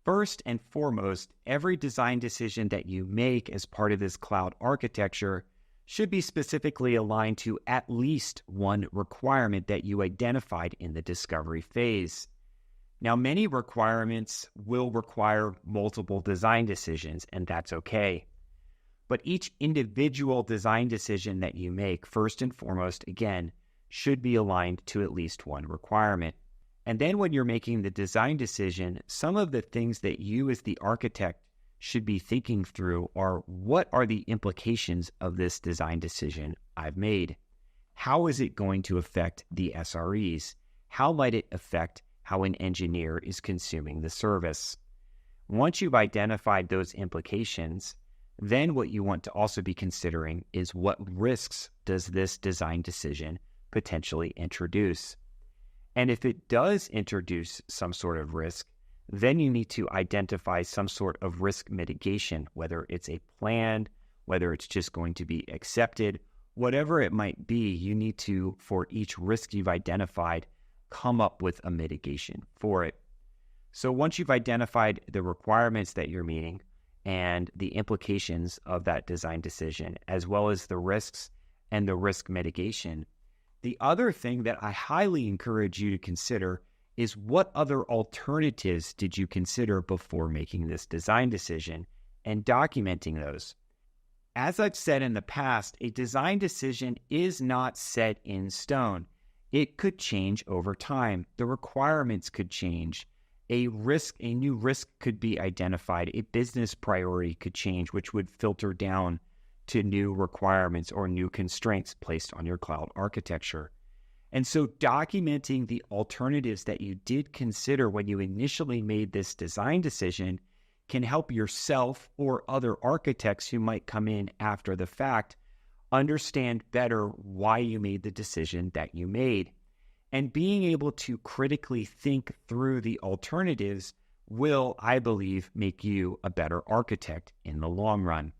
First and foremost, every design decision that you make as part of this cloud architecture should be specifically aligned to at least one requirement that you identified in the discovery phase. Now, many requirements will require multiple design decisions, and that's okay. But each individual design decision that you make, first and foremost, again, should be aligned to at least one requirement. And then when you're making the design decision, some of the things that you as the architect should be thinking through are, what are the implications of this design decision I've made? How is it going to affect the SREs? How might it affect how an engineer is consuming the service? Once you've identified those implications, then what you want to also be considering is, what risks does this design decision potentially introduce? And if it does introduce some sort of risk, then you need to identify some sort of risk mitigation, whether it's a plan, whether it's just going to be accepted, whatever it might be. You need to, for each risk you've identified, come up with a mitigation for it. So once you've identified the requirements that you're meeting and the implications of that design decision, as well as the risks and the risk mitigation, the other thing that I highly encourage you to consider is, what other alternatives did you consider before making this design decision, and documenting those. As I've said in the past, a design decision is not set in stone. It could change over time. The requirements could change. A new risk could be identified. A business priority could change, which would filter down to new requirements or new constraints placed on your cloud architecture. And so documenting the alternatives that you did consider when you initially made this design decision can help yourself or other architects who might come in after the fact understand better why you made the decision that you made. And being able to critically think through the alternatives will, I believe, make you a better architect in the long run.